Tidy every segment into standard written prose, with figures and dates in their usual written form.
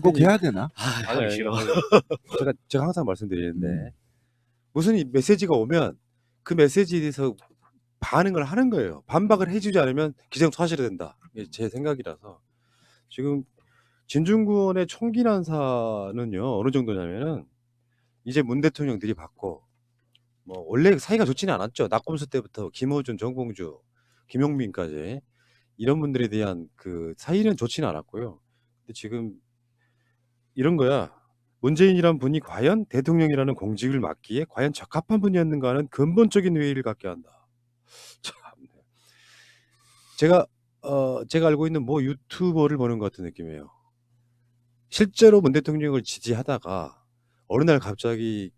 꼭 해야 되나? 하기 싫어. 제가 항상 말씀드리는데 무슨 메시지가 오면 그 메시지에 대해서 반응을 하는 거예요. 반박을 해주지 않으면 기정사실이 된다. 이게 제 생각이라서 지금 진중권의 총기 난사는요 어느 정도냐면은 이제 문 대통령 들이받고 뭐 원래 사이가 좋지는 않았죠. 낙검수 때부터 김어준, 정봉주, 김용민까지 이런 분들에 대한 그 사이는 좋지는 않았고요. 근데 지금 이런 거야. 문재인이란 분이 과연 대통령이라는 공직을 맡기에 과연 적합한 분이었는가 하는 근본적인 회의를 갖게 한다. 참. 제가 알고 있는 뭐 유튜버를 보는 것 같은 느낌이에요. 실제로 문 대통령을 지지하다가 어느 날 갑자기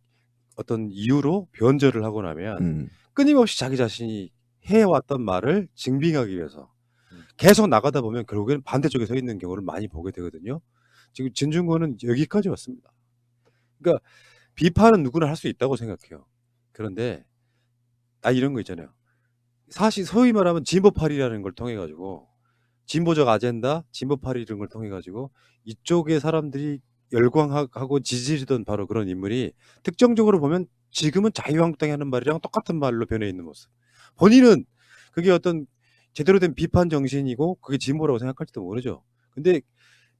어떤 이유로 변절을 하고 나면 끊임없이 자기 자신이 해왔던 말을 증빙하기 위해서 계속 나가다 보면 결국에는 반대쪽에 서 있는 경우를 많이 보게 되거든요. 지금 진중권은 여기까지 왔습니다. 그러니까 비판은 누구나 할 수 있다고 생각해요. 그런데 이런 거 있잖아요. 사실 소위 말하면 진보팔이라는 걸 통해 가지고 진보적 아젠다, 진보팔이 이런 걸 통해 가지고 이쪽의 사람들이 열광하고 지지르던 바로 그런 인물이 특정적으로 보면 지금은 자유한국당이 하는 말이랑 똑같은 말로 변해 있는 모습. 본인은 그게 어떤 제대로 된 비판 정신이고 그게 진보라고 생각할지도 모르죠. 근데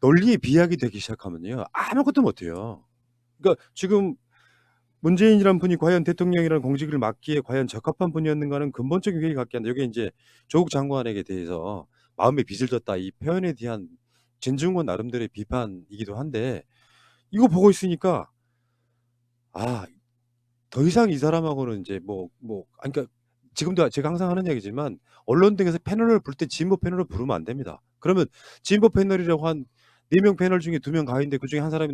논리에 비약이 되기 시작하면요 아무것도 못해요. 그러니까 지금 문재인이란 분이 과연 대통령이라는 공직을 맡기에 과연 적합한 분이었는가는 근본적인 회의를 갖게 한다. 이게 이제 조국 장관에게 대해서 마음에 빚을 졌다 이 표현에 대한 진중권 나름대로의 비판이기도 한데 이거 보고 있으니까 더 이상 이 사람하고는 이제 그러니까 지금도 제가 항상 하는 얘기지만 언론 등에서 패널을 부를 때 진보 패널을 부르면 안 됩니다. 그러면 진보 패널이라고 한 4명 패널 중에 2명 가 있는데 그중에 한 사람이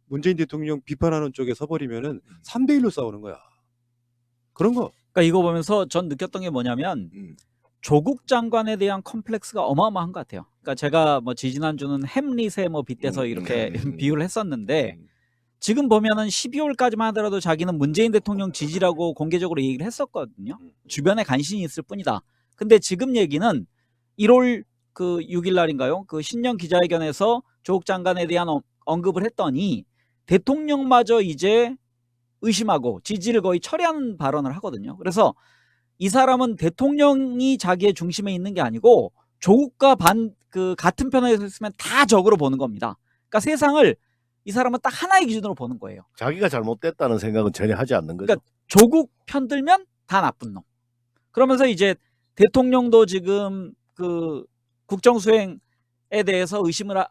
문재인 대통령 비판하는 쪽에 서버리면은 3대1로 싸우는 거야. 그런 거. 그러니까 이거 보면서 전 느꼈던 게 뭐냐면 조국 장관에 대한 컴플렉스가 어마어마한 것 같아요. 그러니까 제가 뭐 지지난주는 햄릿에 뭐 빗대서 이렇게 비유를 했었는데 지금 보면은 12월까지만 하더라도 자기는 문재인 대통령 지지라고 공개적으로 얘기를 했었거든요. 주변에 간신히 있을 뿐이다. 근데 지금 얘기는 1월 그 6일 날인가요? 그 신년 기자회견에서 조국 장관에 대한 언급을 했더니 대통령마저 이제 의심하고 지지를 거의 철회하는 발언을 하거든요. 그래서 이 사람은 대통령이 자기의 중심에 있는 게 아니고 조국과 같은 편에 서 있으면 다 적으로 보는 겁니다. 그러니까 세상을 이 사람은 딱 하나의 기준으로 보는 거예요. 자기가 잘못됐다는 생각은 전혀 하지 않는 거죠. 그러니까 조국 편 들면 다 나쁜 놈. 그러면서 이제 대통령도 지금 그 국정수행에 대해서 의심을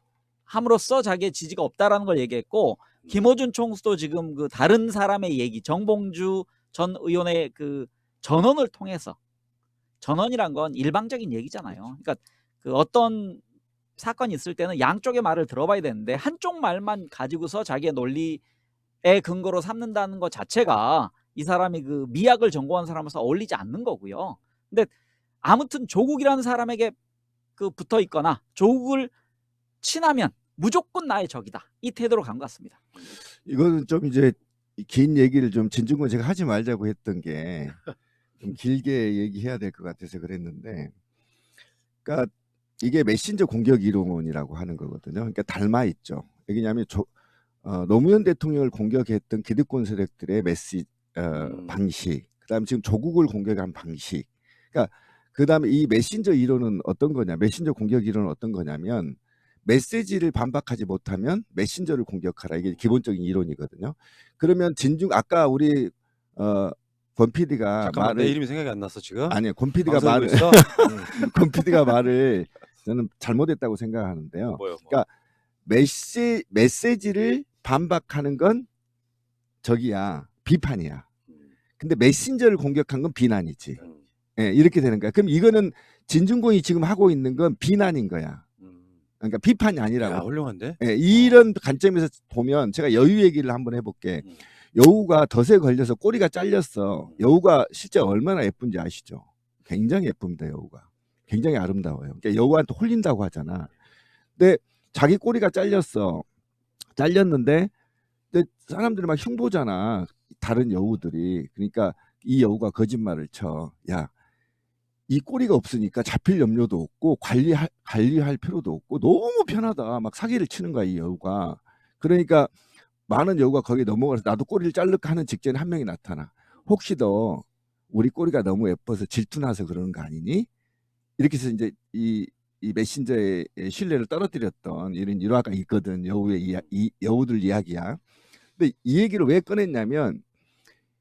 함으로써 자기의 지지가 없다라는 걸 얘기했고 김어준 총수도 지금 그 다른 사람의 얘기 정봉주 전 의원의 그 전언을 통해서 전언이란 건 일방적인 얘기잖아요. 그러니까 그 어떤 사건이 있을 때는 양쪽의 말을 들어봐야 되는데 한쪽 말만 가지고서 자기의 논리의 근거로 삼는다는 것 자체가 이 사람이 그 미학을 전공한 사람으로서 어울리지 않는 거고요. 근데 아무튼 조국이라는 사람에게 그 붙어 있거나 조국을 친하면 무조건 나의 적이다. 이 태도로 간 것 같습니다. 이거는 좀 이제 긴 얘기를 좀 진중권 제가 하지 말자고 했던 게 좀 길게 얘기해야 될 것 같아서 그랬는데, 그러니까 이게 메신저 공격 이론이라고 하는 거거든요. 그러니까 닮아 있죠. 왜냐하면 노무현 대통령을 공격했던 기득권 세력들의 방식, 그다음에 지금 조국을 공격한 방식, 그러니까 그다음에 이 메신저 이론은 어떤 거냐? 메신저 공격 이론은 어떤 거냐면 메시지를 반박하지 못하면 메신저를 공격하라. 이게 기본적인 이론이거든요. 그러면 아까 우리 권 PD가 잠깐만 내 이름이 생각이 안 났어 지금. 아니요, 권 PD가 권 PD가 말을 저는 잘못했다고 생각하는데요. 뭐요? 그러니까 메시지를 반박하는 건 비판이야. 근데 메신저를 공격한 건 비난이지. 예, 이렇게 되는 거야. 그럼 이거는 진중권이 지금 하고 있는 건 비난인 거야. 그러니까 비판이 아니라고. 야, 훌륭한데? 예, 이런 관점에서 보면 제가 여우 얘기를 한번 해볼게. 여우가 덫에 걸려서 꼬리가 잘렸어. 여우가 실제 얼마나 예쁜지 아시죠? 굉장히 예쁩니다. 여우가 굉장히 아름다워요. 그러니까 여우한테 홀린다고 하잖아. 근데 자기 꼬리가 잘렸는데 근데 사람들이 막 흉보잖아. 다른 여우들이. 그러니까 이 여우가 거짓말을 쳐. 야, 이 꼬리가 없으니까 잡힐 염려도 없고 관리할 필요도 없고 너무 편하다. 막 사기를 치는 거야, 이 여우가. 그러니까 많은 여우가 거기에 넘어가서 나도 꼬리를 자를까 하는 직전에 한 명이 나타나. 혹시 너 우리 꼬리가 너무 예뻐서 질투나서 그러는 거 아니니? 이렇게 해서 이제 이 메신저의 신뢰를 떨어뜨렸던 이런 일화가 있거든. 여우들 이야기야. 근데 이 얘기를 왜 꺼냈냐면,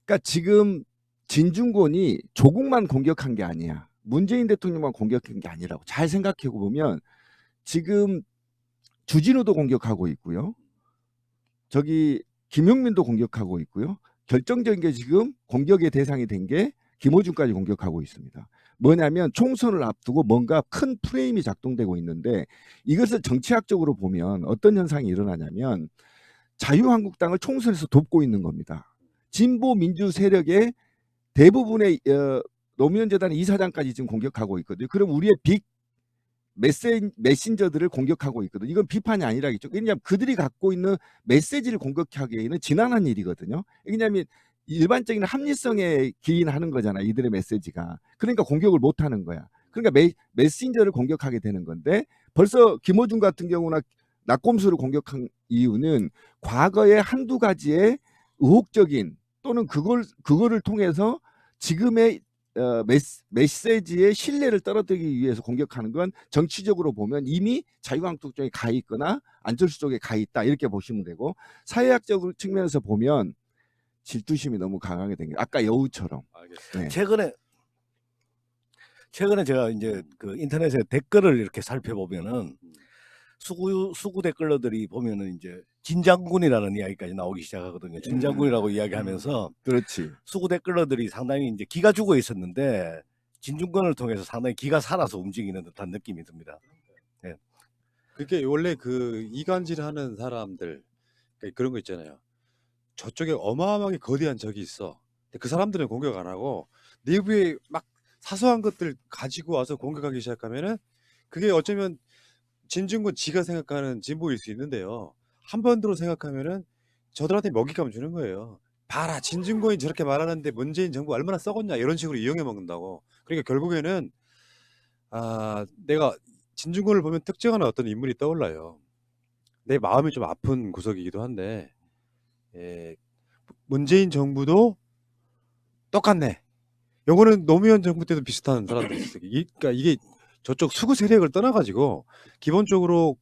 그러니까 지금 진중권이 조국만 공격한 게 아니야. 문재인 대통령만 공격한 게 아니라고. 잘 생각해 보면 지금 주진우도 공격하고 있고요. 저기 김용민도 공격하고 있고요. 결정적인 게 지금 공격의 대상이 된 게 김어준까지 공격하고 있습니다. 뭐냐면 총선을 앞두고 뭔가 큰 프레임이 작동되고 있는데, 이것을 정치학적으로 보면 어떤 현상이 일어나냐면 자유한국당을 총선에서 돕고 있는 겁니다. 진보 민주 세력의 대부분의 노무현 재단 이사장까지 지금 공격하고 있거든요. 그럼 우리의 빅 메신저들을 공격하고 있거든요. 이건 비판이 아니라겠죠. 왜냐하면 그들이 갖고 있는 메시지를 공격하기에는 지난한 일이거든요. 왜냐하면 일반적인 합리성에 기인하는 거잖아, 이들의 메시지가. 그러니까 공격을 못 하는 거야. 그러니까 메신저를 공격하게 되는 건데, 벌써 김어준 같은 경우나 낙곰수를 공격한 이유는 과거에 한두 가지의 의혹적인 또는 그거를 통해서 지금의 메시지의 신뢰를 떨어뜨리기 위해서 공격하는 건 정치적으로 보면 이미 자유한국당 쪽에 가 있거나 안철수 쪽에 가 있다, 이렇게 보시면 되고, 사회학적으로 측면에서 보면 질투심이 너무 강하게 된 게 아까 여우처럼. 알겠어요. 네. 최근에 제가 이제 그 인터넷에 댓글을 이렇게 살펴보면은 수구 댓글러들이 보면은 이제 진장군이라는 이야기까지 나오기 시작하거든요. 진장군이라고 이야기하면서 그렇지. 수구 댓글러들이 상당히 이제 기가 죽어 있었는데 진중권을 통해서 상당히 기가 살아서 움직이는 듯한 느낌이 듭니다. 그게 원래 그 이간질하는 사람들, 그러니까 그런 거 있잖아요. 저쪽에 어마어마하게 거대한 적이 있어. 근데 그 사람들은 공격 안 하고 내부에 막 사소한 것들 가지고 와서 공격하기 시작하면은 그게 어쩌면 진중권 지가 생각하는 진보일 수 있는데요. 한반도로 생각하면은 저들한테 먹잇감 주는 거예요. 봐라, 진중권이 저렇게 말하는데 문재인 정부 얼마나 썩었냐, 이런 식으로 이용해 먹는다고. 그러니까 결국에는 내가 진중권을 보면 특정하는 어떤 인물이 떠올라요. 내 마음이 좀 아픈 구석이기도 한데, 문재인 정부도 똑같네. 요거는 노무현 정부 때도 비슷한 사람들이 있어요. 그러니까 이게 저쪽 수구 세력을 떠나가지고 기본적으로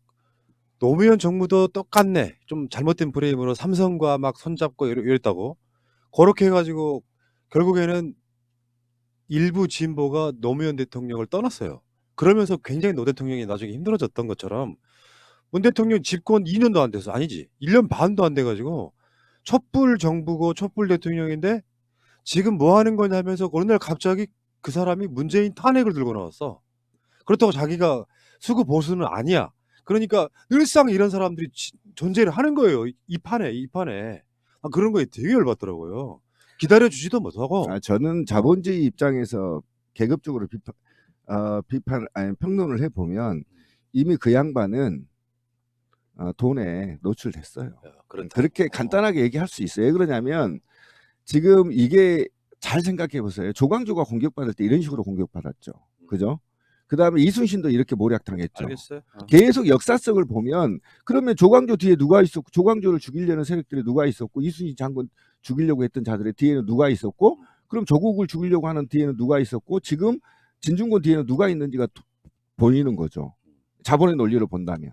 노무현 정부도 똑같네. 좀 잘못된 프레임으로 삼성과 막 손잡고 이랬다고. 그렇게 해가지고 결국에는 일부 진보가 노무현 대통령을 떠났어요. 그러면서 굉장히 노 대통령이 나중에 힘들어졌던 것처럼 문 대통령 집권 2년도 안 돼서, 아니지, 1년 반도 안 돼가지고 촛불 정부고 촛불 대통령인데 지금 뭐 하는 거냐 하면서 어느 날 갑자기 그 사람이 문재인 탄핵을 들고 나왔어. 그렇다고 자기가 수구 보수는 아니야. 그러니까 늘상 이런 사람들이 존재를 하는 거예요. 이 판에. 그런 거에 되게 열받더라고요. 기다려주지도 못하고. 저는 자본주의 입장에서 계급적으로 평론을 해보면 이미 그 양반은 돈에 노출됐어요. 그렇게 간단하게 얘기할 수 있어요. 왜 그러냐면 지금 이게 잘 생각해 보세요. 조광조가 공격받을 때 이런 식으로 공격받았죠. 그죠? 그 다음에 이순신도 이렇게 모략당했죠. 알겠어요. 계속 역사성을 보면 그러면 조광조 뒤에 누가 있었고, 조광조를 죽이려는 세력들이 누가 있었고, 이순신 장군 죽이려고 했던 자들의 뒤에는 누가 있었고, 그럼 조국을 죽이려고 하는 뒤에는 누가 있었고, 지금 진중권 뒤에는 누가 있는지가 보이는 거죠. 자본의 논리로 본다면.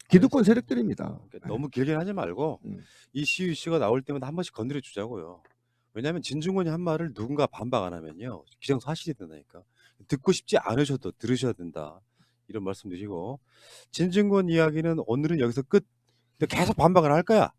기득권 세력들입니다. 그러니까 너무 길게 하지 말고 이슈가 나올 때마다 한 번씩 건드려 주자고요. 왜냐하면 진중권이 한 말을 누군가 반박 안 하면요, 기정사실이 된다니까. 듣고 싶지 않으셔도 들으셔야 된다, 이런 말씀드리고, 진중권 이야기는 오늘은 여기서 끝. 근데 계속 반박을 할 거야.